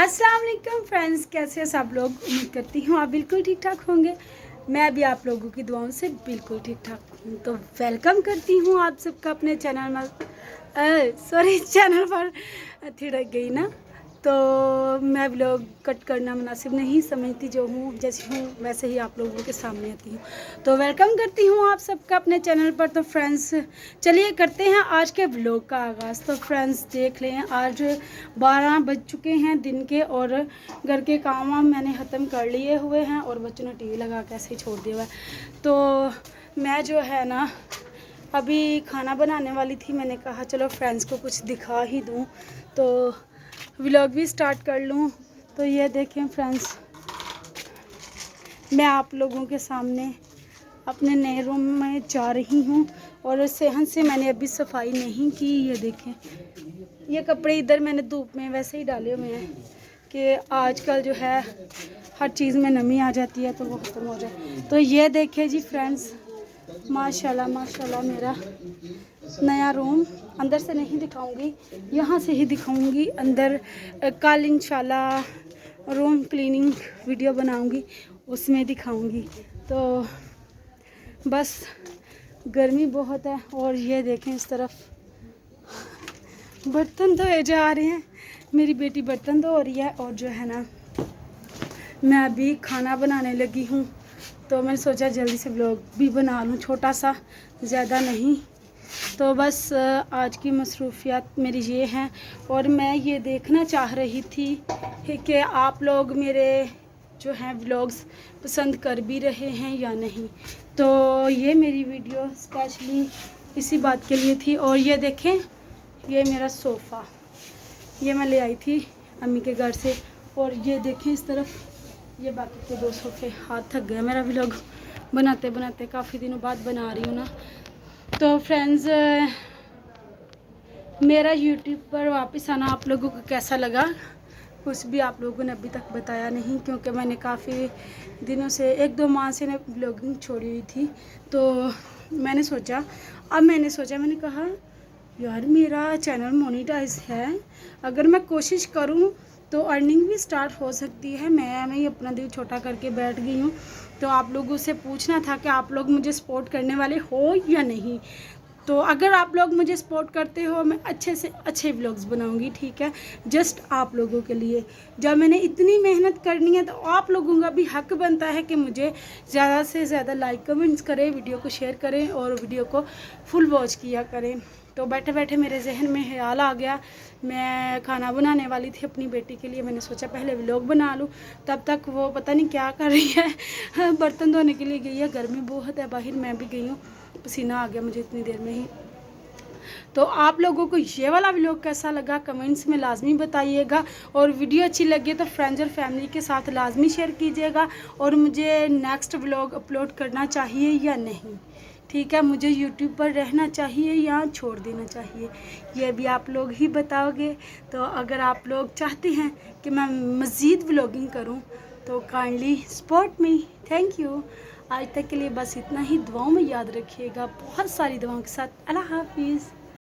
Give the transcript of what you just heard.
अस्सलाम वालेकुम फ्रेंड्स, कैसे हैं सब लोग। उम्मीद करती हूँ आप बिल्कुल ठीक ठाक होंगे। मैं भी आप लोगों की दुआओं से बिल्कुल ठीक ठाक हूँ। तो वेलकम करती हूँ आप सबका अपने चैनल में चैनल पर थिड़क गई ना। तो मैं व्लॉग कट करना मुनासिब नहीं समझती, जो हूँ जैसी हूँ वैसे ही आप लोगों के सामने आती हूँ। तो वेलकम करती हूँ आप सबका अपने चैनल पर। तो फ्रेंड्स चलिए करते हैं आज के व्लॉग का आगाज़। तो फ्रेंड्स देख लें, आज 12 बज चुके हैं दिन के और घर के काम वाम मैंने ख़त्म कर लिए हुए हैं और बच्चों ने टीवी लगा के ऐसे ही छोड़ दिया हुआ है। तो मैं जो है ना अभी खाना बनाने वाली थी। मैंने कहा चलो फ्रेंड्स को कुछ दिखा ही दूँ, तो व्लॉग भी स्टार्ट कर लूँ। तो ये देखें फ्रेंड्स, मैं आप लोगों के सामने अपने नए रूम में जा रही हूँ और सेहन से मैंने अभी सफाई नहीं की। ये देखें, ये कपड़े इधर मैंने धूप में वैसे ही डाले हुए हैं कि आजकल जो है हर चीज़ में नमी आ जाती है तो वो ख़त्म हो जाए। तो ये देखें जी फ्रेंड्स, माशाल्लाह माशाल्लाह मेरा नया रूम। अंदर से नहीं दिखाऊंगी, यहाँ से ही दिखाऊंगी अंदर। कल इंशाल्लाह रूम क्लीनिंग वीडियो बनाऊंगी, उसमें दिखाऊंगी। तो बस गर्मी बहुत है। और ये देखें इस तरफ बर्तन धोए जा रहे हैं, मेरी बेटी बर्तन धो रही है और जो है ना मैं अभी खाना बनाने लगी हूँ। तो मैंने सोचा जल्दी से व्लॉग भी बना लूँ, छोटा सा, ज़्यादा नहीं। तो बस आज की मसरूफियात मेरी ये हैं। और मैं ये देखना चाह रही थी कि आप लोग मेरे जो हैं व्लॉग्स पसंद कर भी रहे हैं या नहीं। तो ये मेरी वीडियो स्पेशली इसी बात के लिए थी। और ये देखें, ये मेरा सोफ़ा, ये मैं ले आई थी अम्मी के घर से। और ये देखें इस तरफ, ये बाकी के 2 सोफ़े। हाथ थक गया मेरा व्लॉग बनाते बनाते, काफ़ी दिनों बाद बना रही हूँ ना। तो फ्रेंड्स मेरा यूट्यूब पर वापस आना आप लोगों को कैसा लगा, कुछ भी आप लोगों ने अभी तक बताया नहीं, क्योंकि मैंने काफ़ी दिनों से 1-2 माह से व्लॉगिंग छोड़ी हुई थी। तो मैंने सोचा मैंने कहा यार मेरा चैनल मोनेटाइज है, अगर मैं कोशिश करूं तो अर्निंग भी स्टार्ट हो सकती है। मैं ही अपना दिल छोटा करके बैठ गई हूँ। तो आप लोगों से पूछना था कि आप लोग मुझे सपोर्ट करने वाले हो या नहीं। तो अगर आप लोग मुझे सपोर्ट करते हो, मैं अच्छे से अच्छे व्लॉग्स बनाऊंगी, ठीक है, जस्ट आप लोगों के लिए। जब मैंने इतनी मेहनत करनी है तो आप लोगों का भी हक बनता है कि मुझे ज़्यादा से ज़्यादा लाइक कमेंट्स करें, वीडियो को शेयर करें और वीडियो को फुल वॉच किया करें। तो बैठे बैठे मेरे जहन में ख्याल आ गया, मैं खाना बनाने वाली थी अपनी बेटी के लिए। मैंने सोचा पहले व्लॉग बना लूँ, तब तक वो पता नहीं क्या कर रही है बर्तन धोने के लिए गई है। गर्मी बहुत है बाहर, मैं भी गई हूँ, पसीना आ गया मुझे इतनी देर में ही। तो आप लोगों को ये वाला व्लॉग कैसा लगा कमेंट्स में लाजमी बताइएगा। और वीडियो अच्छी लगी तो फ्रेंड्स और फैमिली के साथ लाजमी शेयर कीजिएगा। और मुझे नेक्स्ट व्लॉग अपलोड करना चाहिए या नहीं, ठीक है, मुझे यूट्यूब पर रहना चाहिए या छोड़ देना चाहिए, ये भी आप लोग ही बताओगे। तो अगर आप लोग चाहते हैं कि मैं मज़ीद व्लॉगिंग करूं तो kindly support me. Thank you. आज तक के लिए बस इतना ही। दुआओं में याद रखिएगा, बहुत सारी दुआओं के साथ। अल्लाह हाफिज़।